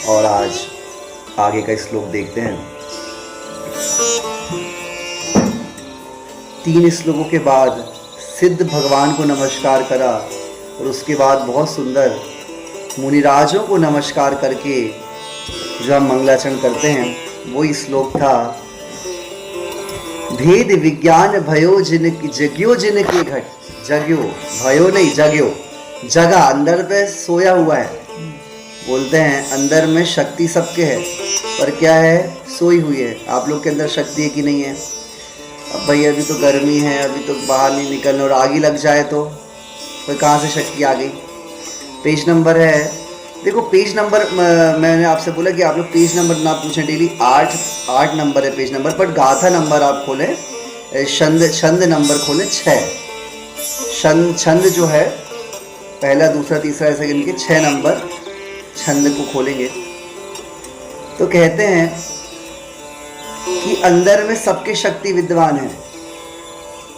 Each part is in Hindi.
और आज आगे का श्लोक देखते हैं। 3 श्लोकों के बाद सिद्ध भगवान को नमस्कार करा और उसके बाद बहुत सुंदर मुनिराजों को नमस्कार करके जो हम मंगलाचरण करते हैं वो श्लोक था। भेद विज्ञान भयो जिन जग्यो जिनके घट, जग्यो भयो नहीं जग्यो, जगह अंदर पे सोया हुआ है। बोलते हैं अंदर में शक्ति सबके है, पर क्या है, सोई हुई है। आप लोग के अंदर शक्ति है कि नहीं है? अब भाई अभी तो गर्मी है, अभी तो बाहर नहीं निकलना, और आग ही लग जाए तो फिर कहाँ से शक्ति आ गई? पेज नंबर है, देखो पेज नंबर, मैंने आपसे बोला कि आप लोग पेज नंबर ना पूछें डेली। 8 नंबर है पेज नंबर, पर गाथा नंबर आप खोलें, छंद नंबर खोलें 6। छंद जो है पहला दूसरा तीसरा ऐसे गिन के 6 नंबर छंद को खोलेंगे तो कहते हैं कि अंदर में सबके शक्ति विद्वान है।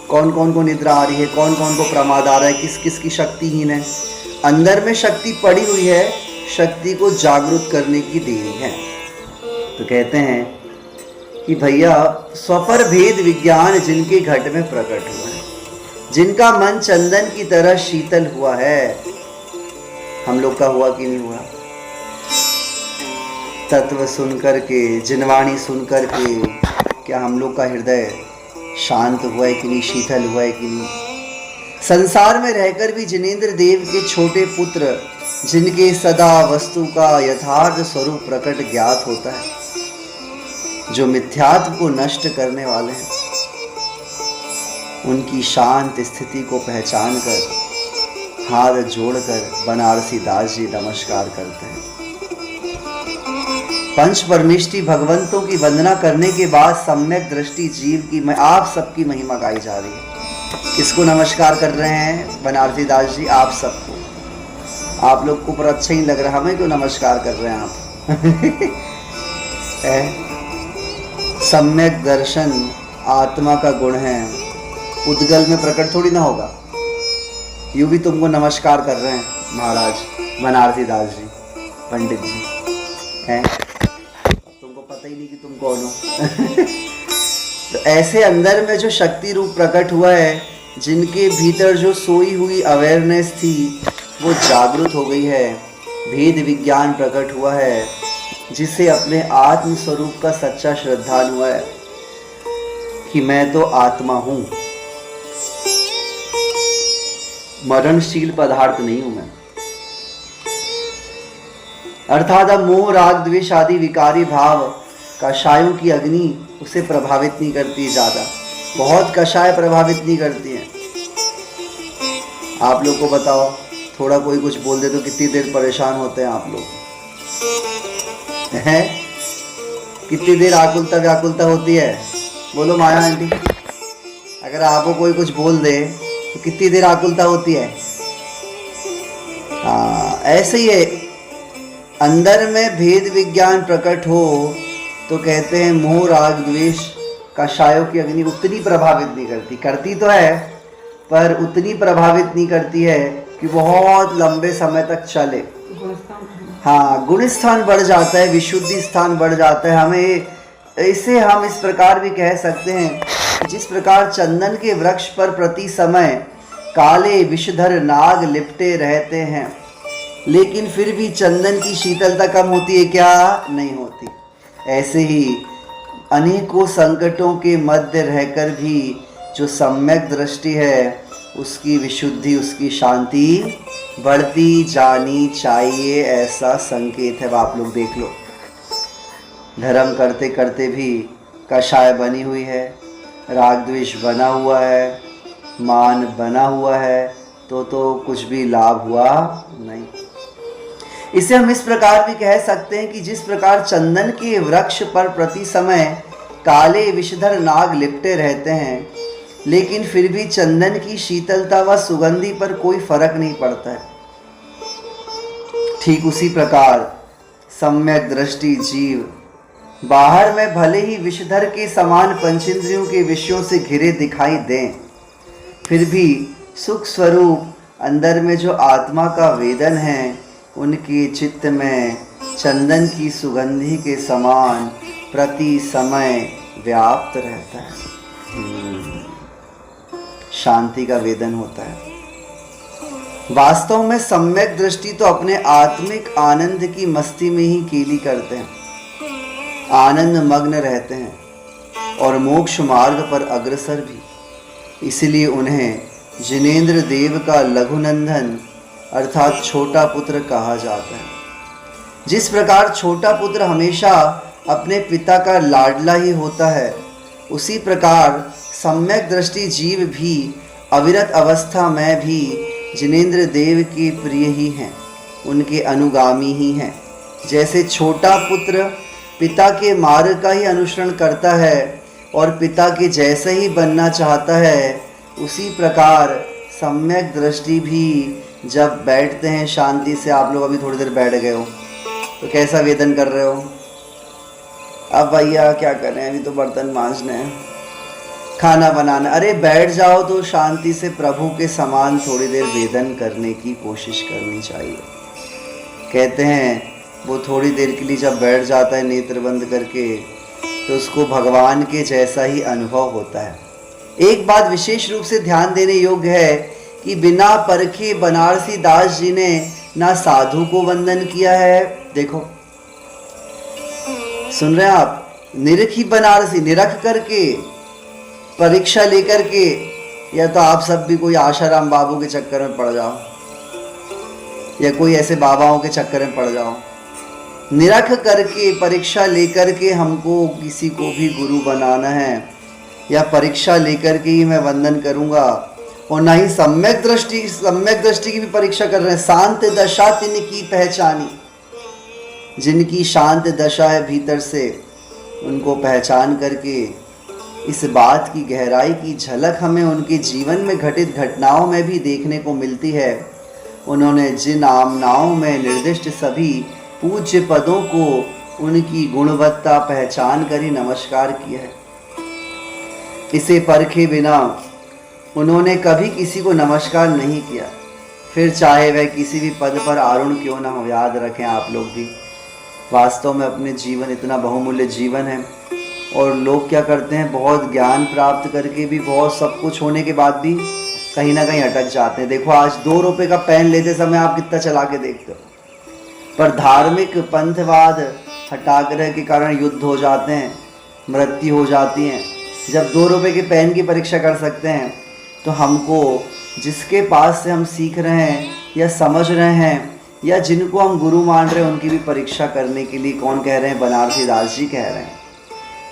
कौन कौन को निद्रा आ रही है, कौन कौन को प्रमाद आ रहा है, किस किस की शक्तिहीन है। अंदर में शक्ति पड़ी हुई है, शक्ति को जागरूक करने की देरी है। तो कहते हैं कि भैया स्वपर भेद विज्ञान जिनके घट में प्रकट हुआ है, जिनका मन चंदन की तरह शीतल हुआ है। हम लोग का हुआ कि नहीं हुआ? तत्व सुनकर के, जिनवाणी सुनकर के क्या हम लोग का हृदय शांत हुआ है कि नहीं, शीतल हुआ है कि नहीं? संसार में रहकर भी जिनेंद्र देव के छोटे पुत्र, जिनके सदा वस्तु का यथार्थ स्वरूप प्रकट ज्ञात होता है, जो मिथ्यात्व को नष्ट करने वाले हैं, उनकी शांत स्थिति को पहचान कर हाथ जोड़कर बनारसी दास जी नमस्कार करते हैं। पंच परमेष्टि भगवंतों की वंदना करने के बाद सम्यक दृष्टि जीव की आप सबकी महिमा गाई जा रही है। किसको नमस्कार कर रहे हैं? बनारसी दास जी आप सबको। आप लोग को पर अच्छा ही लग रहा, हमें क्यों नमस्कार कर रहे हैं आप? सम्यक दर्शन आत्मा का गुण है, उद्गल में प्रकट थोड़ी ना होगा। यूं भी तुमको नमस्कार कर रहे हैं महाराज बनारसी दास जी, पंडित जी हैं, तुमको पता ही नहीं कि तुम कौन हो। तो ऐसे अंदर में जो शक्ति रूप प्रकट हुआ है, जिनके भीतर जो सोई हुई अवेयरनेस थी वो जागृत हो गई है, भेद विज्ञान प्रकट हुआ है, जिसे अपने आत्म स्वरूप का सच्चा श्रद्धान हुआ है कि मैं तो आत्मा हूं, मरणशील पदार्थ नहीं हूं मैं। अर्थात अब मोह राग द्वेष आदि विकारी भाव कषायों की अग्नि उसे प्रभावित नहीं करती, ज्यादा बहुत कषाय प्रभावित नहीं करती हैं। आप लोग को बताओ, थोड़ा कोई कुछ बोल दे तो कितनी देर परेशान होते हैं आप लोग, हैं? कितनी देर आकुलता व्याकुलता होती है? बोलो माया आंटी, अगर आपको कोई कुछ बोल दे तो कितनी देर आकुलता होती है? हाँ, ऐसे ही है। अंदर में भेद विज्ञान प्रकट हो तो कहते हैं मोह राग द्वेष कषायों की अग्नि उतनी प्रभावित नहीं करती, करती तो है पर उतनी प्रभावित नहीं करती है कि बहुत लंबे समय तक चले। हाँ, गुण स्थान बढ़ जाता है, विशुद्धि स्थान बढ़ जाता है। हमें इसे हम इस प्रकार भी कह सकते हैं, जिस प्रकार चंदन के वृक्ष पर प्रति समय काले विषधर नाग लिपटे रहते हैं, लेकिन फिर भी चंदन की शीतलता कम होती है क्या? नहीं होती। ऐसे ही अनेकों संकटों के मध्य रहकर भी जो सम्यक दृष्टि है, उसकी विशुद्धि, उसकी शांति बढ़ती जानी चाहिए, ऐसा संकेत है। आप लोग देख लो, धर्म करते करते भी कषाय बनी हुई है, राग द्वेष बना हुआ है, मान बना हुआ है, तो कुछ भी लाभ हुआ नहीं। इसे हम इस प्रकार भी कह सकते हैं कि जिस प्रकार चंदन के वृक्ष पर प्रति समय काले विषधर नाग लिपटे रहते हैं, लेकिन फिर भी चंदन की शीतलता व सुगंधि पर कोई फर्क नहीं पड़ता है, ठीक उसी प्रकार सम्यक दृष्टि जीव बाहर में भले ही विषधर के समान पंचेंद्रियों के विषयों से घिरे दिखाई दें, फिर भी सुख स्वरूप अंदर में जो आत्मा का वेदन है, उनके चित्त में चंदन की सुगंधि के समान प्रति समय व्याप्त रहता है। शांति का वेदन होता है। वास्तव में सम्यक दृष्टि तो अपने आत्मिक आनंद की मस्ती में ही केली करते हैं, आनंद मग्न रहते हैं और मोक्ष मार्ग पर अग्रसर भी। इसलिए उन्हें जिनेंद्र देव का लघुनंदन अर्थात छोटा पुत्र कहा जाता है। जिस प्रकार छोटा पुत्र हमेशा अपने पिता का लाडला ही होता है, उसी प्रकार सम्यक दृष्टि जीव भी अविरत अवस्था में भी जिनेंद्र देव के प्रिय ही हैं, उनके अनुगामी ही हैं। जैसे छोटा पुत्र पिता के मार्ग का ही अनुसरण करता है और पिता के जैसे ही बनना चाहता है, उसी प्रकार सम्यक दृष्टि भी जब बैठते हैं शांति से, आप लोग अभी थोड़ी देर बैठ गए हो तो कैसा वेदन कर रहे हो? अब भैया क्या करें, अभी तो बर्तन मांजने हैं, खाना बनाना। अरे बैठ जाओ तो शांति से प्रभु के समान थोड़ी देर वेदन करने की कोशिश करनी चाहिए। कहते हैं वो थोड़ी देर के लिए जब बैठ जाता है नेत्र बंद करके, तो उसको भगवान के जैसा ही अनुभव होता है। एक बात विशेष रूप से ध्यान देने योग्य है कि बिना परखे बनारसी दास जी ने ना साधु को वंदन किया है। देखो, सुन रहे हैं आप? निरखी बनारसी, निरख करके, परीक्षा लेकर के, या तो आप सब भी कोई आशाराम बाबू के चक्कर में पड़ जाओ या कोई ऐसे बाबाओं के चक्कर में पड़ जाओ। निरख करके, परीक्षा लेकर के हमको किसी को भी गुरु बनाना है या परीक्षा लेकर के ही मैं वंदन करूंगा, और ना ही सम्यक दृष्टि की भी परीक्षा कर रहे हैं। शांत दशा तिनकी पहचानी, जिनकी शांत दशा है भीतर से, उनको पहचान करके इस बात की गहराई की झलक हमें उनके जीवन में घटित घटनाओं में भी देखने को मिलती है। उन्होंने जिन आमनाओं में निर्दिष्ट सभी पूज्य पदों को उनकी गुणवत्ता पहचान कर ही नमस्कार किया है। इसे परखे बिना उन्होंने कभी किसी को नमस्कार नहीं किया, फिर चाहे वह किसी भी पद पर आरूढ़ क्यों ना हो। याद रखें आप लोग भी, वास्तव में अपने जीवन इतना बहुमूल्य जीवन है, और लोग क्या करते हैं, बहुत ज्ञान प्राप्त करके भी, बहुत सब कुछ होने के बाद भी कहीं ना कहीं अटक जाते हैं। देखो, आज 2 रुपए का पेन लेते समय आप कितना चला के देखते हो, पर धार्मिक पंथवाद हटाग्रह के कारण युद्ध हो जाते हैं, मृत्यु हो जाती है। जब 2 रुपए के पेन की परीक्षा कर सकते हैं, तो हमको जिसके पास से हम सीख रहे हैं या समझ रहे हैं या जिनको हम गुरु मान रहे हैं, उनकी भी परीक्षा करने के लिए कौन कह रहे हैं? बनारसी दास जी कह रहे हैं।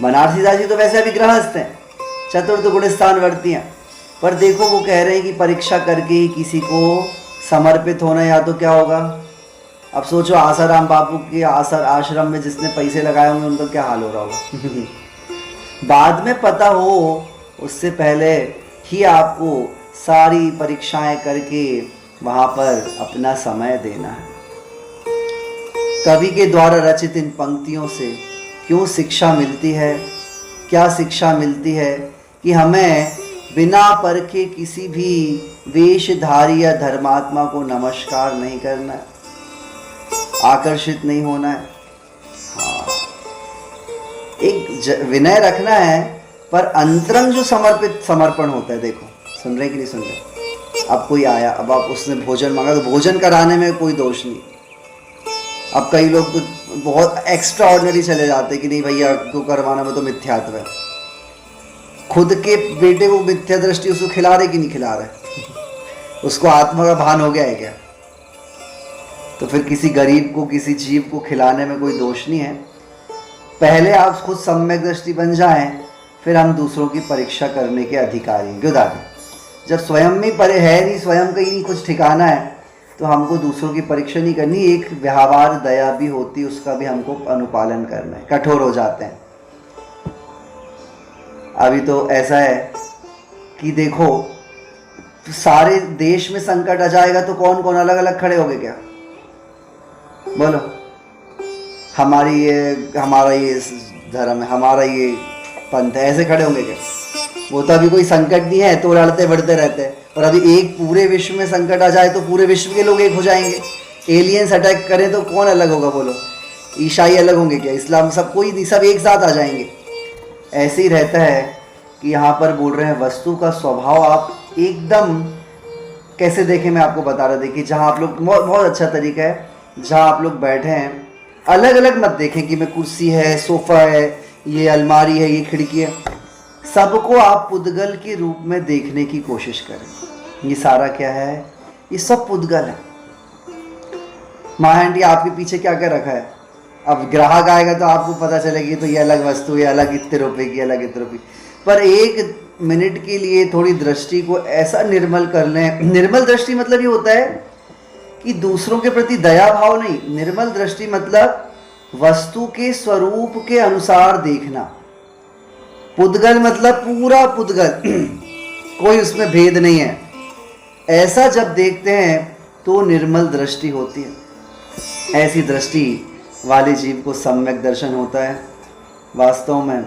बनारसी दास जी तो वैसे अभी गृहस्थ हैं, चतुर्थ गुणस्थान वर्ती हैं, पर देखो वो कह रहे हैं कि परीक्षा करके ही किसी को समर्पित होना, या तो क्या होगा? अब सोचो, आसाराम बापू के आश्रम में जिसने पैसे लगाए होंगे उनका क्या हाल हो रहा होगा। बाद में पता हो, उससे पहले ही आपको सारी परीक्षाएं करके वहाँ पर अपना समय देना है। कवि के द्वारा रचित इन पंक्तियों से क्यों शिक्षा मिलती है? क्या शिक्षा मिलती है? कि हमें बिना परखे किसी भी वेशधारी या धर्मात्मा को नमस्कार नहीं करना है, आकर्षित नहीं होना है। हाँ, एक विनय रखना है, पर अंतरंग जो समर्पण होता है, देखो सुन रहे कि नहीं सुन रहे? अब कोई आया, अब आप उसने भोजन मांगा तो भोजन कराने में कोई दोष नहीं। अब कई लोग तो बहुत एक्स्ट्रा ऑर्डिनरी चले जाते कि नहीं भैया को करवाना में तो मिथ्यात्व है। खुद के बेटे को मिथ्या दृष्टि उसको खिला रहे कि नहीं खिला रहे? उसको आत्मा का भान हो गया है क्या? तो फिर किसी गरीब को, किसी जीव को खिलाने में कोई दोष नहीं है। पहले आप खुद सम्यक दृष्टि बन जाएं, फिर हम दूसरों की परीक्षा करने के अधिकारी हैं। क्यों दादी? जब स्वयं में परे है नहीं, स्वयं का ही नहीं कुछ ठिकाना है, तो हमको दूसरों की परीक्षा नहीं करनी। एक व्यवहार दया भी होती, उसका भी हमको अनुपालन करना है। कठोर हो जाते हैं। अभी तो ऐसा है कि देखो, सारे देश में संकट आ जाएगा तो कौन कौन अलग अलग खड़े होंगे क्या? बोलो, हमारा ये धर्म है, हमारा ये पंथ है, ऐसे खड़े होंगे क्या? वो तो अभी कोई संकट नहीं है तो लड़ते बढ़ते रहते हैं, और अभी एक पूरे विश्व में संकट आ जाए तो पूरे विश्व के लोग एक हो जाएंगे। एलियंस अटैक करें तो कौन अलग होगा? बोलो, ईसाई अलग होंगे क्या, इस्लाम सब कोई नहीं, सब एक साथ आ जाएंगे। ऐसे ही रहता है कि यहाँ पर बोल रहे हैं वस्तु का स्वभाव आप एकदम कैसे देखें, मैं आपको बता रहा। देखिए जहाँ आप लोग बहुत अच्छा तरीका है, जहाँ आप लोग बैठे हैं अलग अलग मत देखें कि मैं कुर्सी है, सोफ़ा है, ये अलमारी है, ये खिड़की है, सबको आप पुद्गल के रूप में देखने की कोशिश करें। ये सारा क्या है, ये सब पुद्गल है। माँ आंटी आपके पीछे क्या क्या रखा है, अब ग्राहक आएगा तो आपको पता चलेगी तो ये अलग वस्तु, ये अलग इतने रुपए की, अलग इतने रुपये। पर एक मिनट के लिए थोड़ी दृष्टि को ऐसा निर्मल कर लें। निर्मल दृष्टि मतलब ये होता है कि दूसरों के प्रति दया भाव नहीं, निर्मल दृष्टि मतलब वस्तु के स्वरूप के अनुसार देखना। पुद्गल मतलब पूरा पुद्गल, कोई उसमें भेद नहीं है। ऐसा जब देखते हैं तो निर्मल दृष्टि होती है। ऐसी दृष्टि वाले जीव को सम्यक दर्शन होता है। वास्तव में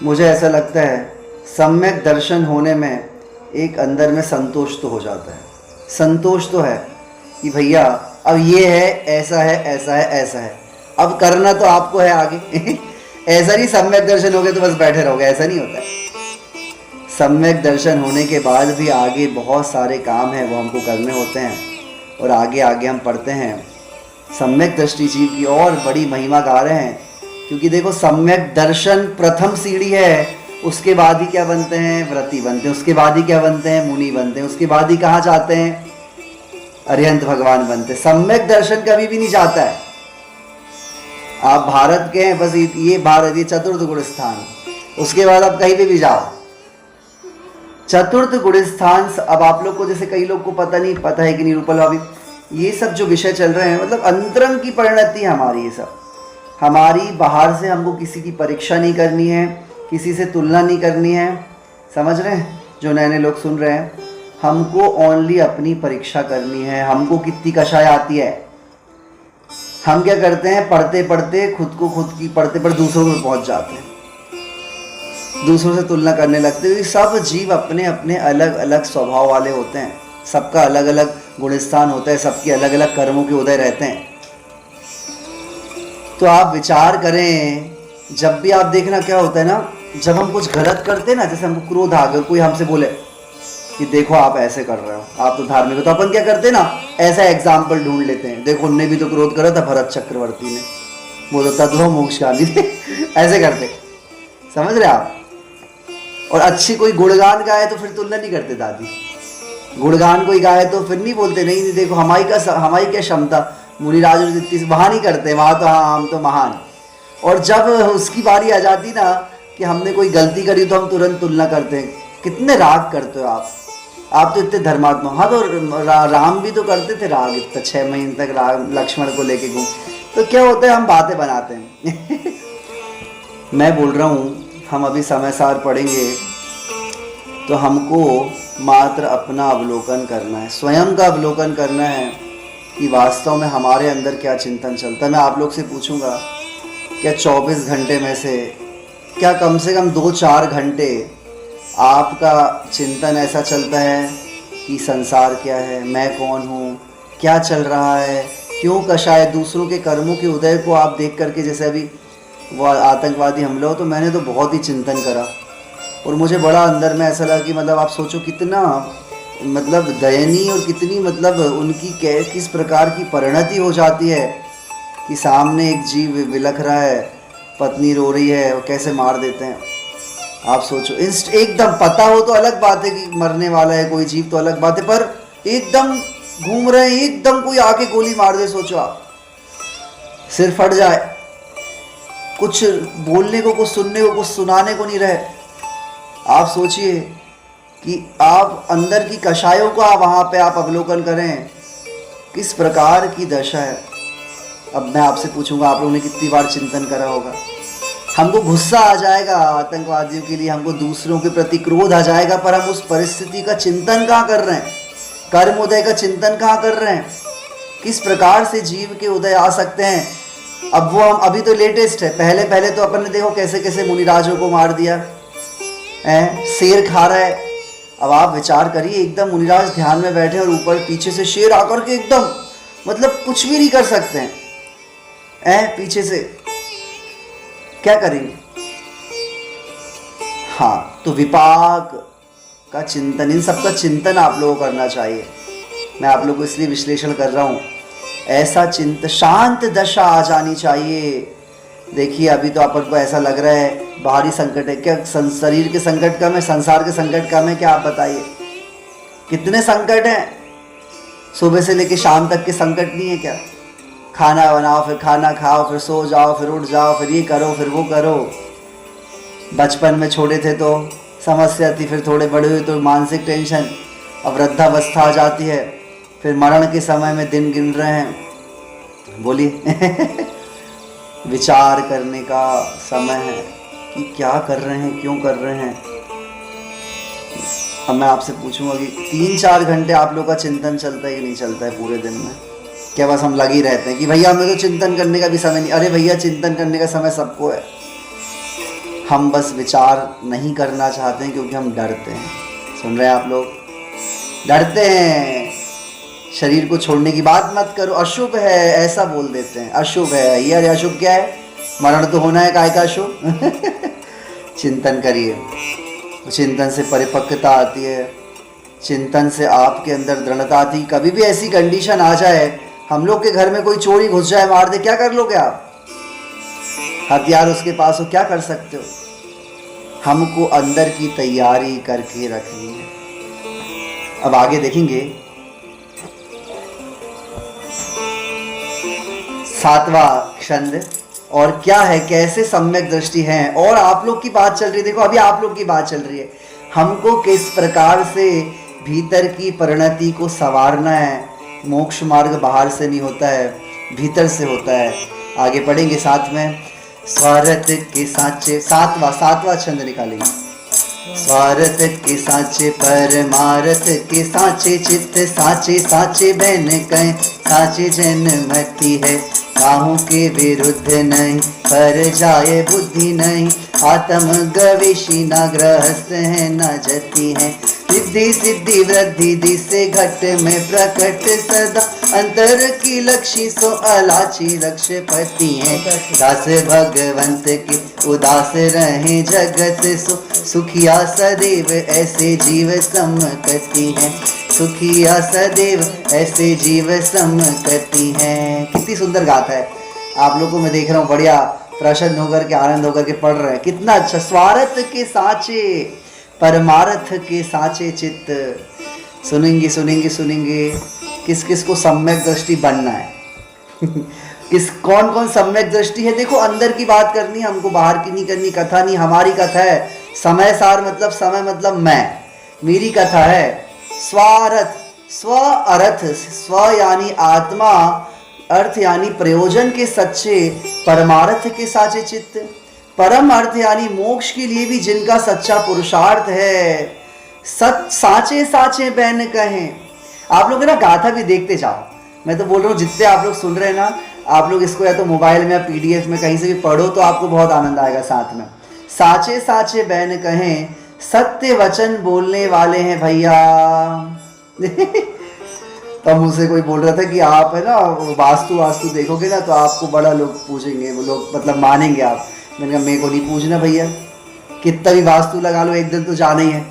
मुझे ऐसा लगता है सम्यक दर्शन होने में एक अंदर में संतोष तो हो जाता है। संतोष तो है कि भैया अब ये है, ऐसा है, ऐसा है, ऐसा है, अब करना तो आपको है आगे। ऐसा नहीं सम्यक दर्शन हो गया तो बस बैठे रहोगे, ऐसा नहीं होता है। सम्यक दर्शन होने के बाद भी आगे बहुत सारे काम हैं वो हमको करने होते हैं, और आगे आगे हम पढ़ते हैं। सम्यक दृष्टि जीव की और बड़ी महिमा गा रहे हैं, क्योंकि देखो सम्यक दर्शन प्रथम सीढ़ी है, उसके बाद ही क्या बनते हैं, व्रती बनते हैं, उसके बाद ही क्या बनते हैं, मुनि बनते हैं, उसके बाद ही कहाँ जाते हैं, अरिहंत भगवान बनते हैं। सम्यक दर्शन कभी भी नहीं जाता है। आप भारत के हैं, बस ये भारत, ये चतुर्थ गुण स्थान, उसके बाद आप कहीं भी जाओ चतुर्थ गुण स्थान। अब आप लोग को जैसे कई लोग को पता नहीं, पता है कि नहीं रूपल भाभी, ये सब जो विषय चल रहे हैं मतलब अंतरंग की परिणति है हमारी। ये सब हमारी, बाहर से हमको किसी की परीक्षा नहीं करनी है, किसी से तुलना नहीं करनी है, समझ रहे हैं जो नए नए लोग सुन रहे हैं, हमको ओनली अपनी परीक्षा करनी है। हमको कितनी कषाय आती है, हम क्या करते हैं, पढ़ते पढ़ते खुद की पढ़ते पढ़ते दूसरों में पहुंच जाते हैं, दूसरों से तुलना करने लगते हैं। सब जीव अपने अपने अलग अलग स्वभाव वाले होते हैं, सबका अलग अलग गुणस्थान होता है, सबके अलग अलग कर्मों के उदय रहते हैं। तो आप विचार करें, जब भी आप देखना क्या होता है ना, जब हम कुछ गलत करते हैं ना, जैसे हमको क्रोध आ गया, कोई हमसे बोले कि देखो आप ऐसे कर रहे हो, आप तो धार्मिक हो, तो अपन क्या करते हैं ना, ऐसा एग्जाम्पल ढूंढ लेते हैं, देखो उनने भी तो क्रोध करा था भरत चक्रवर्ती ने, वो तो तत्व मोक्ष गांधी थे। ऐसे करते, समझ रहे आप। और अच्छी कोई गुणगान गाए तो फिर तुलना नहीं करते दादी, गुणगान कोई गाए तो फिर नहीं बोलते नहीं देखो हमारी क्या क्षमता, मुनिराज वहाँ नहीं करते, वहाँ तो हाँ हम तो महान। और जब उसकी बारी आ जाती ना कि हमने कोई गलती करी तो हम तुरंत तुलना करते हैं। कितने राग करते हो आप तो इतने धर्मात्मा। हाँ तो राम भी तो करते थे राग, इतना 6 महीने तक राग लक्ष्मण को लेके घूम। तो क्या होता है, हम बातें बनाते हैं। मैं बोल रहा हूँ हम अभी समय सार पढ़ेंगे तो हमको मात्र अपना अवलोकन करना है, स्वयं का अवलोकन करना है कि वास्तव में हमारे अंदर क्या चिंतन चलता है। मैं आप लोग से पूछूंगा, क्या 24 घंटे में से क्या कम से कम 2-4 घंटे आपका चिंतन ऐसा चलता है कि संसार क्या है, मैं कौन हूँ, क्या चल रहा है, क्यों कषाय, दूसरों के कर्मों के उदय को आप देख करके, जैसे अभी वो आतंकवादी हमला हो तो मैंने तो बहुत ही चिंतन करा और मुझे बड़ा अंदर में ऐसा लगा कि मतलब आप सोचो कितना मतलब दयनीय और कितनी मतलब उनकी किस प्रकार की परिणति हो जाती है कि सामने एक जीव विलख रहा है, पत्नी रो रही है और कैसे मार देते हैं। आप सोचो, एकदम पता हो तो अलग बात है कि मरने वाला है कोई जीव तो अलग बात है, पर एकदम घूम रहे हैं, एकदम कोई आके गोली मार दे, सोचो आप, सिर फट जाए, कुछ बोलने को, कुछ सुनने को, कुछ सुनाने को नहीं रहे। आप सोचिए कि आप अंदर की कषायों को आप वहाँ पे आप अवलोकन करें, किस प्रकार की दशा है। अब मैं आपसे पूछूंगा, आप लोगों ने कितनी बार चिंतन करा होगा। हमको गुस्सा आ जाएगा आतंकवादियों के लिए, हमको दूसरों के प्रति क्रोध आ जाएगा, पर हम उस परिस्थिति का चिंतन कहाँ कर रहे हैं, कर्म उदय का चिंतन कहाँ कर रहे हैं, किस प्रकार से जीव के उदय आ सकते हैं। अब वो हम अभी तो लेटेस्ट है, पहले तो अपन ने देखो कैसे कैसे मुनिराजों को मार दिया है, शेर खा रहा है। अब आप विचार करिए, एकदम मुनिराज ध्यान में बैठे और ऊपर पीछे से शेर आकर के एकदम मतलब कुछ भी नहीं कर सकते हैं, पीछे से क्या करेंगे? हाँ, तो विपाक का चिंतन, इन सबका चिंतन आप लोगों को करना चाहिए। मैं आप लोगों को इसलिए विश्लेषण कर रहा हूँ, ऐसा शांत दशा आ जानी चाहिए। देखिए अभी तो अपन को ऐसा लग रहा है बाहरी संकट है, क्या शरीर के संकट कम है, संसार के संकट कम है क्या? आप बताइए, कितने संकट हैं। सुबह से लेकर शाम तक के संकट नहीं है क्या? खाना बनाओ, फिर खाना खाओ, फिर सो जाओ, फिर उठ जाओ, फिर ये करो, फिर वो करो। बचपन में छोटे थे तो समस्या थी, फिर थोड़े बड़े हुए तो मानसिक टेंशन, अब वृद्धावस्था आ जाती है, फिर मरण के समय में दिन गिन रहे हैं। बोलिए विचार करने का समय है कि क्या कर रहे हैं, क्यों कर रहे हैं। अब मैं आपसे पूछूंगा कि 3-4 घंटे आप लोग का चिंतन चलता है कि नहीं चलता है पूरे दिन में? क्या बस हम लगे रहते हैं कि भैया हमें तो चिंतन करने का भी समय नहीं? अरे भैया चिंतन करने का समय सबको है, हम बस विचार नहीं करना चाहते हैं क्योंकि हम डरते हैं। सुन रहे हैं आप लोग? डरते हैं, शरीर को छोड़ने की बात मत करो, अशुभ है ऐसा बोल देते हैं, अशुभ है ये। अरे अशुभ क्या है? मरण तो होना है, काय का अशुभ? चिंतन करिए, चिंतन से परिपक्वता आती है, चिंतन से आपके अंदर दृढ़ता आती है। कभी भी ऐसी कंडीशन आ जाए, हम लोग के घर में कोई चोरी घुस जाए, मार दे, क्या कर लोगे आप? हथियार उसके पास हो, क्या कर सकते हो? हमको अंदर की तैयारी करके रखनी है। अब आगे देखेंगे 7वां छंद, और क्या है, कैसे सम्यक दृष्टि है। और आप लोग की बात चल रही है, देखो अभी आप लोग की बात चल रही है, हमको किस प्रकार से भीतर की परिणति को संवारना है। मोक्ष मार्ग बाहर से नहीं होता है, भीतर से होता है। आगे पढ़ेंगे साथ में। स्वार्थ के साचे, सातवां छंद निकालेंगे। स्वार्थ के साचे परमार्थ के साचे, चित्त साचे साचे बहन कहें, साचे जन्मति है। काहू के विरुद्ध नहीं, पर जाए बुद्धि नहीं। आत्म गवेशी न गृहस्थ है न जति है। सिद्धि सिद्धि वृद्धि दिसे घट में प्रकट सदा। अंतर की लक्ष्य सो अलाची लक्ष्यपति है। दास भगवंत के उदास रहे जगत सो। सुखिया सदैव ऐसे जीव समकति है। सुखिया सदैव ऐसे जीव समकति है। कितनी सुंदर गाथा है। आप लोगों को मैं देख रहा हूँ बढ़िया प्रसन्न होकर के, आनंद होकर के पढ़ रहे हैं, कितना अच्छा। स्वार्थ के साचे परमार्थ के साचे चित्त। सुनेंगे सुनेंगे सुनेंगे किस किस को सम्यक दृष्टि बनना है। कौन कौन सम्यक दृष्टि है। देखो अंदर की बात करनी है हमको, बाहर की नहीं करनी। कथा नहीं हमारी कथा है, समय सार मतलब समय मतलब मैं, मेरी कथा है। स्वार्थ, स्व अर्थ, स्व यानी आत्मा, अर्थ यानी प्रयोजन के सच्चे, परमार्थ के साचे चित्त। परम अर्थ यानी मोक्ष के लिए भी जिनका सच्चा पुरुषार्थ है। साचे साचे बहन कहें। आप लोग ना गाथा भी देखते जाओ। मैं तो बोल रहा हूँ जितने आप लोग सुन रहे हैं ना, आप लोग इसको या तो मोबाइल में या पीडीएफ में कहीं से भी पढ़ो तो आपको बहुत आनंद आएगा। साथ में साचे साचे बहन कहें, सत्य वचन बोलने वाले हैं भैया। तब मुझसे कोई बोल रहा था कि आप है ना वास्तु देखोगे ना तो आपको बड़ा लोग पूछेंगे, वो लोग मतलब मानेंगे आप। मैंने कहा मेरे को नहीं पूछना भैया, कितना भी वास्तु लगा लो एक दिन तो जाना ही है।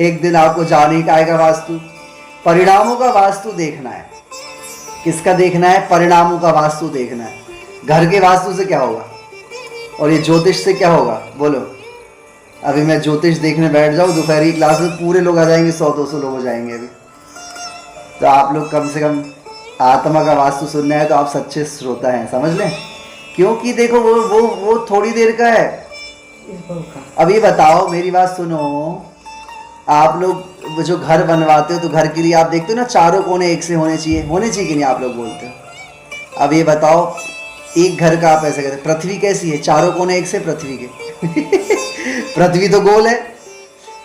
एक दिन आपको जाने ही आएगा वास्तु। परिणामों का वास्तु देखना है। किसका देखना है? परिणामों का वास्तु देखना है। घर के वास्तु से क्या होगा और ये ज्योतिष से क्या होगा बोलो। अभी मैं ज्योतिष देखने बैठ जाऊँ दोपहर की क्लास में, पूरे लोग आ जाएंगे, 100-200 लोग हो जाएंगे अभी। तो आप लोग कम से कम आत्मा का वास्तु सुनना है तो आप सच्चे श्रोता हैं, समझ लें। क्योंकि देखो वो थोड़ी देर का है। अब ये बताओ, मेरी बात सुनो, आप लोग जो घर बनवाते हो तो घर के लिए आप देखते हो ना चारों कोने एक से होने चाहिए कि नहीं, आप लोग बोलते हो। अब ये बताओ एक घर का आप ऐसे कहते, पृथ्वी कैसी है? चारों कोने एक से पृथ्वी के। पृथ्वी तो गोल है,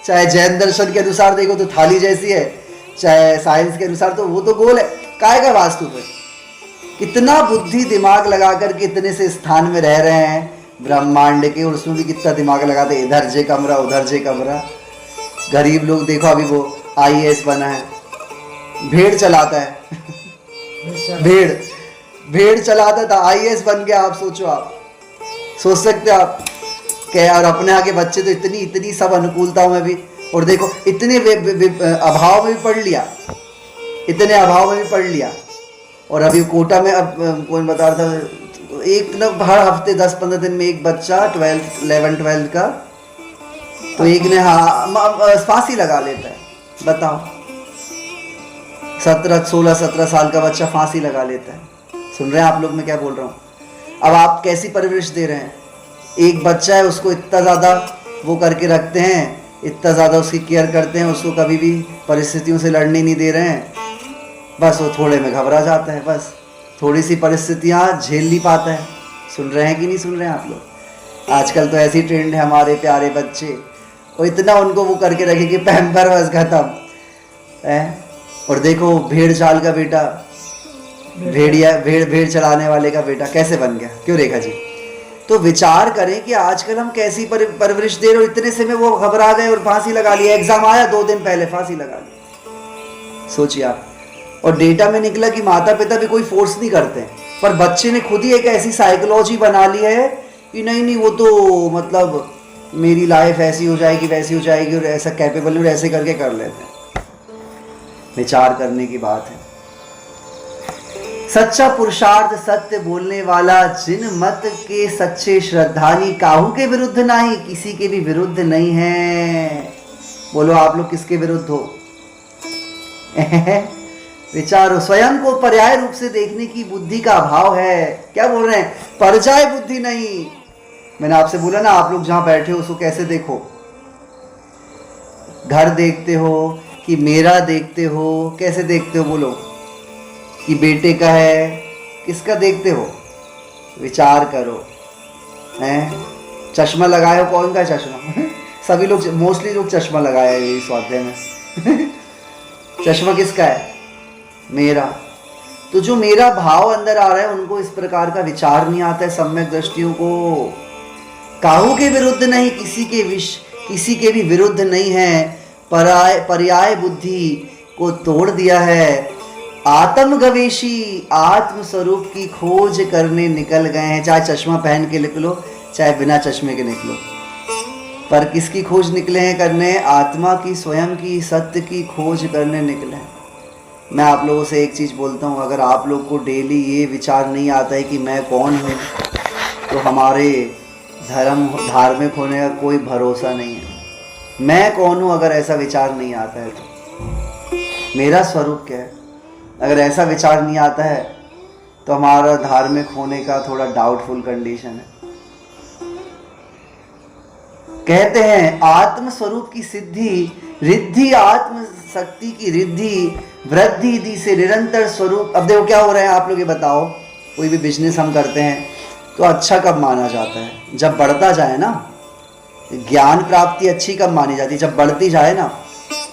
चाहे जैन दर्शन के अनुसार देखो तो थाली जैसी है, चाहे साइंस के अनुसार तो वो तो गोल है। काय का वास्तु पे कितना बुद्धि दिमाग लगाकर कितने से स्थान में रह रहे हैं ब्रह्मांड के, और उसमें भी कितना दिमाग लगाते, इधर जे कमरा उधर जे कमरा। गरीब लोग देखो, अभी वो IAS बना है, भेड़ चलाता है। भेड़ चलाता था, आईएएस बन गया। आप सोचो, आप सोच सकते हो आप क्या। और अपने आगे बच्चे तो इतनी इतनी सब अनुकूलताओं में भी, और देखो इतने अभाव में भी पढ़ लिया, इतने अभाव में भी पढ़ लिया। और अभी कोटा में अब कौन बता रहा था, एक ना हर हफ्ते 10-15 दिन में एक बच्चा 11th-12th का, तो एक ने फांसी लगा लेता है। बताओ, 16-17 साल का बच्चा फांसी लगा लेता है। सुन रहे हैं आप लोग मैं क्या बोल रहा हूँ? अब आप कैसी परवरिश दे रहे हैं? एक बच्चा है, उसको इतना ज़्यादा वो करके रखते हैं, इतना ज़्यादा उसकी केयर करते हैं, उसको कभी भी परिस्थितियों से लड़ने नहीं दे रहे हैं। बस वो थोड़े में घबरा जाता है, बस थोड़ी सी परिस्थितियाँ झेल नहीं पाता है। सुन रहे हैं कि नहीं सुन रहे हैं आप लोग? आजकल तो ऐसी ट्रेंड है, हमारे प्यारे बच्चे और इतना उनको वो करके रखे कि पैम्पर बस खत्म है। और देखो भेड़ चाल का बेटा, भेड़ चलाने वाले का बेटा कैसे बन गया। क्यों रेखा जी? तो विचार करें कि आजकल हम कैसी परवरिश दे रहे हो। इतने से में वो घबरा गए और फांसी लगा लिया। एग्जाम आया 2 दिन पहले फांसी लगा ली। सोचिए आप। और डेटा में निकला कि माता पिता भी कोई फोर्स नहीं करते, पर बच्चे ने खुद ही एक ऐसी साइकोलॉजी बना ली है कि नहीं वो तो मतलब मेरी लाइफ ऐसी हो जाएगी वैसी हो जाएगी, और ऐसा कैपेबल और ऐसे करके कर लेते हैं। विचार करने की बात है। सच्चा पुरुषार्थ सत्य बोलने वाला, जिन मत के सच्चे श्रद्धानी, काहू के विरुद्ध नहीं, किसी के भी विरुद्ध नहीं है। बोलो आप लोग किसके विरुद्ध हो? विचारो। स्वयं को पर्याय रूप से देखने की बुद्धि का अभाव है। क्या बोल रहे हैं? पर्याय बुद्धि नहीं। मैंने आपसे बोला ना, आप लोग जहां बैठे हो उसको कैसे देखो? घर देखते हो कि मेरा देखते हो? कैसे देखते हो? बोलो। कि बेटे का है, किसका देखते हो? विचार करो। हैं? चश्मा लगाए हो, कौन का चश्मा? सभी लोग मोस्टली लोग चश्मा लगाए हैं इस स्वाध्याय में। चश्मा किसका है? मेरा। तो जो मेरा भाव अंदर आ रहा है उनको इस प्रकार का विचार नहीं आता है, सम्यक दृष्टियों को। काहू के विरुद्ध नहीं, किसी के भी विरुद्ध नहीं है। पर्याय बुद्धि को तोड़ दिया है। आत्मगवेशी, आत्म स्वरूप की खोज करने निकल गए हैं। चाहे चश्मा पहन के निकलो, चाहे बिना चश्मे के निकलो, पर किसकी खोज निकले हैं करने? आत्मा की, स्वयं की, सत्य की खोज करने निकले हैं। मैं आप लोगों से एक चीज़ बोलता हूँ, अगर आप लोग को डेली ये विचार नहीं आता है कि मैं कौन हूँ, तो हमारे धार्मिक होने का कोई भरोसा नहीं है। मैं कौन हूँ अगर ऐसा विचार नहीं आता है तो मेरा स्वरूप क्या है, अगर ऐसा विचार नहीं आता है तो हमारा धार्मिक होने का थोड़ा डाउटफुल कंडीशन है। कहते हैं आत्म स्वरूप की सिद्धि, रिद्धि, आत्म शक्ति की रिद्धि, वृद्धि दी से निरंतर स्वरूप। अब देखो क्या हो रहा है, आप लोग ये बताओ। कोई भी बिजनेस हम करते हैं तो अच्छा कब माना जाता है? जब बढ़ता जाए ना। ज्ञान प्राप्ति अच्छी कब मानी जाती है? जब बढ़ती जाए ना।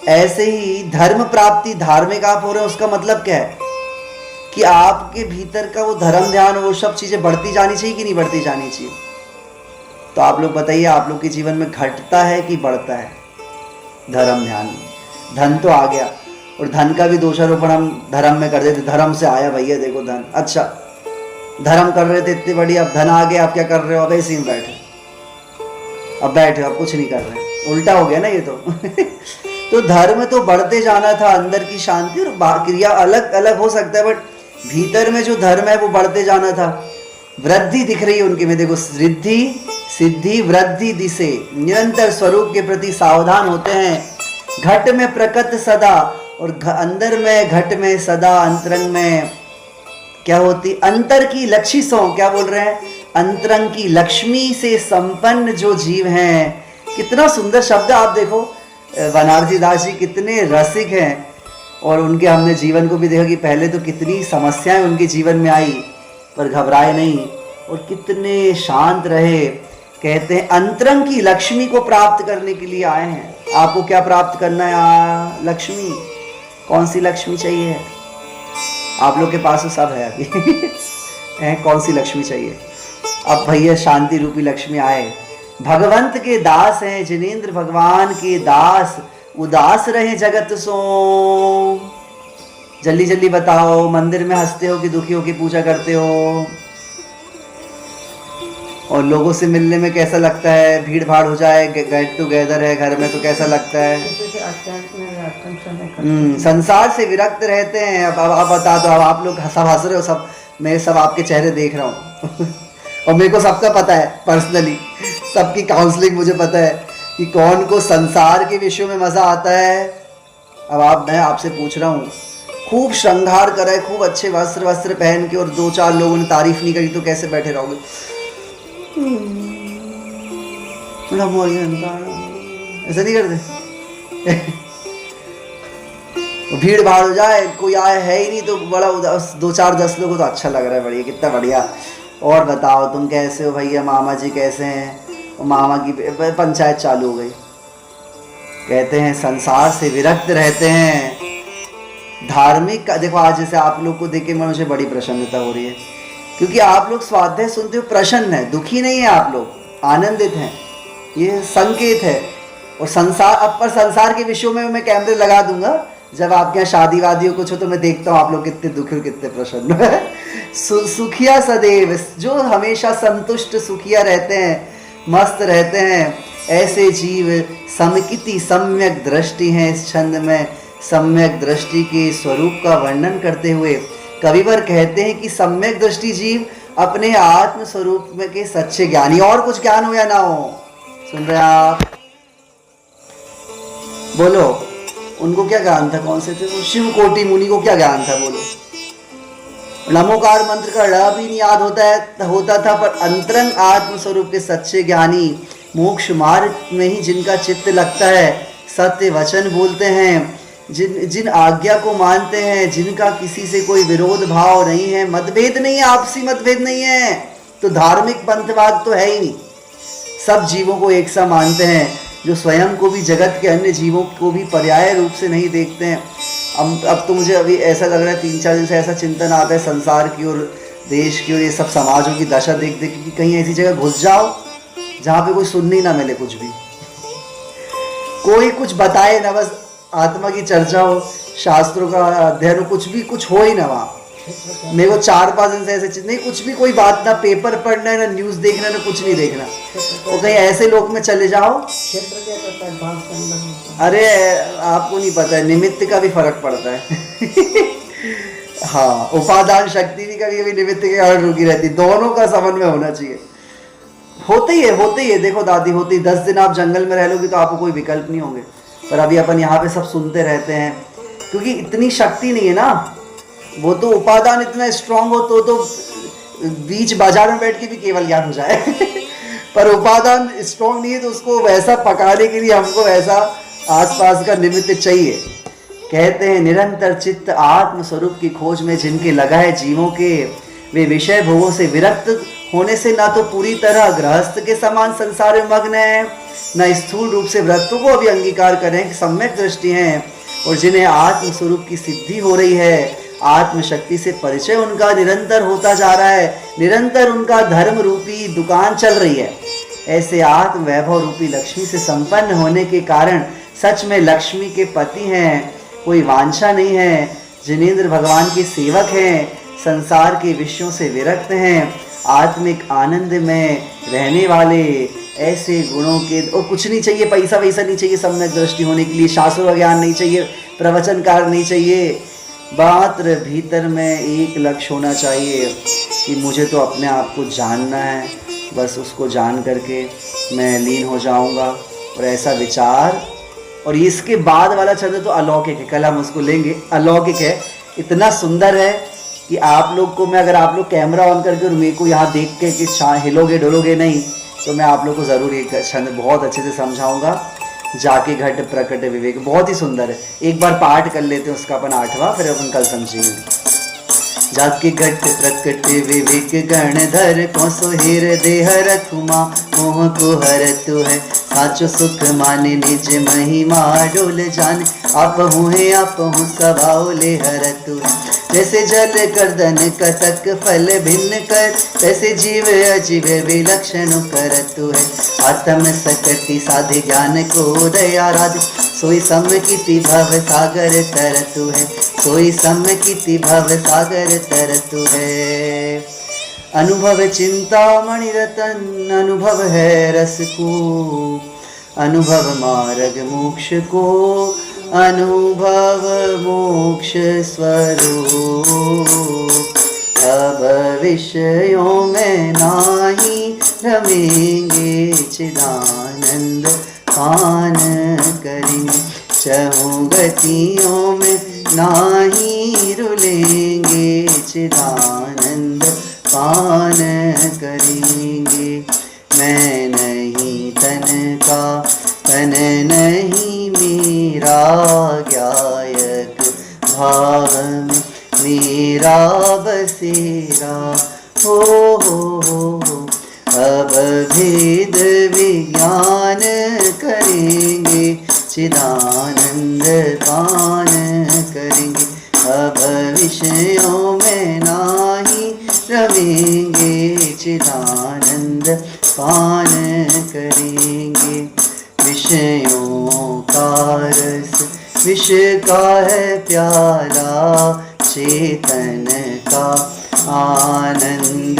ऐसे ही धर्म प्राप्ति, धार्मिक आप हो रहे हैं, उसका मतलब क्या है कि आपके भीतर का वो धर्म ध्यान, वो सब चीजें बढ़ती जानी चाहिए कि नहीं बढ़ती जानी चाहिए? तो आप लोग बताइए, आप लोग के जीवन में घटता है कि बढ़ता है धर्म ध्यान? धन तो आ गया, और धन का भी दोषारोपण हम धर्म में कर देते। धर्म से आया भैया, देखो धन। अच्छा, धर्म कर रहे थे इतनी बड़ी, अब धन आ गया, आप क्या कर रहे हो? अब ऐसे ही बैठे, अब बैठे, अब कुछ नहीं कर रहे। उल्टा हो गया ना ये तो। तो धर्म तो बढ़ते जाना था, अंदर की शांति और क्रिया अलग अलग हो सकता है, बट भीतर में जो धर्म है वो बढ़ते जाना था। वृद्धि दिख रही है उनके में, देखो रिद्धि, सिद्धि, वृद्धि दिशे, निरंतर स्वरूप के प्रति सावधान होते हैं। घट में प्रकट सदा, और अंदर में, घट में सदा, अंतरंग में क्या होती? अंतर की लक्ष्मी सो, क्या बोल रहे हैं? अंतरंग की लक्ष्मी से संपन्न जो जीव हैं। कितना सुंदर शब्द। आप देखो बनारसी दास जी कितने रसिक हैं, और उनके हमने जीवन को भी देखा कि पहले तो कितनी समस्याएं उनके जीवन में आई, पर घबराए नहीं और कितने शांत रहे। कहते हैं अंतरंग की लक्ष्मी को प्राप्त करने के लिए आए हैं। आपको क्या प्राप्त करना है? लक्ष्मी। कौन सी लक्ष्मी चाहिए? आप लोग के पास तो सब है अभी। है, कौन सी लक्ष्मी चाहिए? अब भैया शांति रूपी लक्ष्मी आए। भगवंत के दास हैं जिनेंद्र, भगवान के दास, उदास रहे जगत सो। जल्दी जल्दी बताओ, मंदिर में हंसते हो कि दुखी हो कि पूजा करते हो? और लोगों से मिलने में कैसा लगता है? भीड़ भाड़ हो जाए, गेट टुगेदर है घर में, तो कैसा लगता है? संसार से विरक्त रहते हैं। अब बता दो, अब आप लोग सब हंस रहे हो, सब मैं सब आपके चेहरे देख रहा हूँ और मेरे को सबका पता है, पर्सनली सबकी काउंसलिंग मुझे पता है कि कौन को संसार के विषयों में मज़ा आता है। अब मैं आपसे पूछ रहा हूँ, खूब श्रृंगार कराए, खूब अच्छे वस्त्र वस्त्र पहन के, और 2-4 लोगों ने तारीफ नहीं करी तो कैसे बैठे रहोगे? ऐसा नहीं करते? भीड़ भाड़ हो जाए, कोई आए है ही नहीं तो बड़ा उदास, 2-4-10 लोगों को तो अच्छा लग रहा है, बढ़िया, कितना बढ़िया। और बताओ तुम कैसे हो भैया, मामा जी कैसे हैं? और मामा की पंचायत चालू हो गई। कहते हैं संसार से विरक्त रहते हैं। धार्मिक का देखो, आज जैसे आप लोग को देख के मुझे बड़ी प्रसन्नता हो रही है, क्योंकि आप लोग स्वाध्याय सुनते हो, प्रसन्न है, दुखी नहीं है, आप लोग आनंदित हैं। ये संकेत है। और संसार के विषयों में मैं कैमरे लगा दूंगा, जब आपके यहाँ शादी वादी हो कुछ हो तो मैं देखता हूँ आप लोग कितने दुखी और कितने प्रसन्न है। सुखिया सदैव, जो हमेशा संतुष्ट सुखिया रहते हैं, मस्त रहते हैं, ऐसे जीव समकिति सम्यक दृष्टि हैं। इस छंद में सम्यक दृष्टि के स्वरूप का वर्णन करते हुए कविवर कहते हैं कि सम्यक दृष्टि जीव अपने आत्म स्वरूप में के सच्चे ज्ञानी। और कुछ ज्ञान हो या ना हो, सुन रहे आप? बोलो, उनको क्या ज्ञान था? कौन से थे वो? शिव कोटि मुनि को क्या ज्ञान था? बोलो। नमोकार मंत्र का ड़ भी नहीं याद होता था, पर अंतरंग आत्म स्वरूप के सच्चे ज्ञानी मोक्ष मार्ग में ही जिनका चित्त लगता है, सत्य वचन बोलते हैं, जिन आज्ञा को मानते हैं, जिनका किसी से कोई विरोध भाव नहीं है, मतभेद नहीं है, आपसी मतभेद नहीं है, तो धार्मिक पंथवाद तो है ही नहीं। सब जीवों को एक सा मानते हैं, जो स्वयं को भी जगत के अन्य जीवों को भी पर्याय रूप से नहीं देखते हैं। अब तो मुझे अभी ऐसा लग रहा है, 3-4 दिन से ऐसा चिंतन आता है संसार की और देश की और ये सब समाजों की दशा देख देख कि कहीं ऐसी जगह घुस जाओ जहाँ पे कोई सुनने ही ना मिले, कुछ भी कोई कुछ बताए ना, बस आत्मा की चर्चा हो, शास्त्रों का अध्ययन हो, कुछ हो ही ना वहाँ। मेरे को 4-5 दिन से ऐसे नहीं, कुछ भी कोई बात ना, पेपर पढ़ना है ना, न्यूज़ देखना ना, कुछ नहीं देखना। वो कहीं ऐसे लोक में चले जाओ। अरे आपको नहीं पता है, निमित्त का भी फर्क पड़ता है हाँ, उपादान शक्ति भी कभी कभी निमित्त के कारण रुकी रहती, दोनों का समन्वय होना चाहिए। होते ही है। देखो दादी, होती 10 दिन आप जंगल में रह लोगे तो आपको कोई विकल्प नहीं होंगे, पर अभी अपन यहाँ पे सब सुनते रहते हैं, क्योंकि इतनी शक्ति नहीं है ना। वो तो उपादान इतना स्ट्रांग हो तो बीच बाजार में बैठ के भी केवल ज्ञान हो जाए पर उपादान स्ट्रांग नहीं है, तो उसको वैसा पकाने के लिए हमको वैसा आसपास का निमित्त चाहिए। कहते हैं निरंतर चित्त आत्म स्वरूप की खोज में जिनके लगा है जीवों के, वे विषय भोगों से विरक्त होने से ना तो पूरी तरह गृहस्थ के समान संसार में मग्न है, न स्थूल रूप से व्रतों को भी अंगीकार करें कि सम्यक दृष्टि हैं, और जिन्हें आत्म स्वरूप की सिद्धि हो रही है, आत्म शक्ति से परिचय उनका निरंतर होता जा रहा है, निरंतर उनका धर्म रूपी दुकान चल रही है। ऐसे आत्म वैभव रूपी लक्ष्मी से संपन्न होने के कारण सच में लक्ष्मी के पति हैं, कोई वांछा नहीं है, जिनेंद्र भगवान के सेवक हैं, संसार के विषयों से विरक्त हैं, आत्मिक आनंद में रहने वाले, ऐसे गुणों के, और कुछ नहीं चाहिए, पैसा वैसा नहीं चाहिए, सम्यक दृष्टि होने के लिए शास्त्रों का ज्ञान नहीं चाहिए, प्रवचनकार नहीं चाहिए, मात्र भीतर में एक लक्ष्य होना चाहिए कि मुझे तो अपने आप को जानना है, बस उसको जान करके मैं लीन हो जाऊंगा। और ऐसा विचार, और इसके बाद वाला छंद तो अलौकिक है, कल हम उसको लेंगे, अलौकिक है, इतना सुंदर है कि आप लोग को मैं, अगर आप लोग कैमरा ऑन करके और मेरे को यहाँ देख के कि हिलोगे डोलोगे नहीं, तो मैं आप लोग को ज़रूर एक छंद बहुत अच्छे से समझाऊंगा। जाके घट प्रकट विवेक, बहुत ही सुंदर है, एक बार पाठ कर लेते हैं उसका अपन 8वां, फिर अपन कल समझेंगे। जाके घट प्रकट विवेक गणधर को सोहेर देह रथुमा मोह को हर तु है साचो सुख माने निज महिमा डोल जाने। आप हुए आप हूँ सबाओले हरतु है। जैसे जल करदन कतक फल भिन्न कर, तैसे जीव अजीव विलक्षण करतु है। आत्म सकति साधे ज्ञान को दया राधे, सोई समकिति भव सागर तरतु है। सोई समकिति भव सागर तरतु है। अनुभव चिंतामणि रतन, अनुभव है रस को, अनुभव मार्ग मोक्ष को, अनुभव मोक्ष स्वरूप। अब विषयों में नाही रमेंगे, चिदानंद पान करेंगे। चहु गतियों में नाही रुलेंगे, चिदानंद पान करेंगे। मैं नहीं तन का, तन नहीं मेरा, ज्ञायक भाव में मेरा बसेरा। हो अब भेद विज्ञान करेंगे, चिदानंद पान करेंगे। अब विषयों में नाही रमेंगे, चिदानंद पान करेंगे। विषयों का रस विष का है प्याला, चेतन का आनंद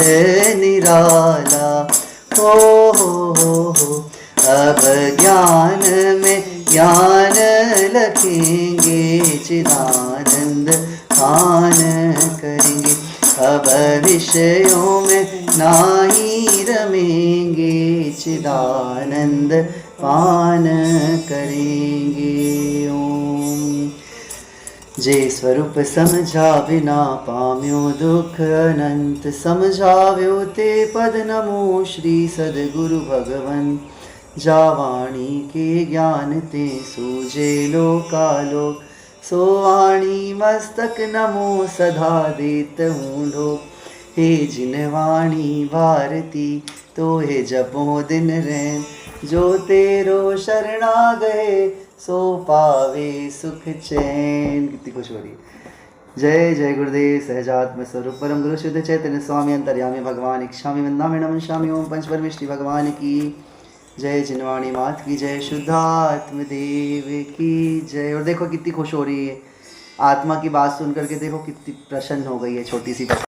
निराला। हो अब ज्ञान में ज्ञान लखेंगे, चिदानंद पान करेंगे। अब विषयों में नाही रमेंगे, चिदानंद पान करेंगे। ओम। जे स्वरूप समझा बिना पाम्यो दुख अनंत, समझाव्यो ते पद नमो श्री सद्गुरु भगवन। जावाणी के ज्ञान ते सूझे लोकालोक, सो वाणी मस्तक नमो सदा देत हूँ लोक। हे जिन वाणी भारती, तो हे जपो दिन रैन। जो तेरो शरणा गए, सो पावे सुख चैन। कितनी खुश हो रही है। जय जय गुरुदेव सहजात्म स्वरूप परम गुरु शुद्ध चैतन्य स्वामी अंतर्यामी भगवान इच्छामि वंदामि नमस्यामि। ओम पंच परमेष्टि भगवान की जय, जिनवाणी मात की जय, शुद्धात्म देव की जय। और देखो कितनी खुश हो रही है, आत्मा की बात सुन करके देखो कितनी प्रसन्न हो गई है छोटी सी बच्ची।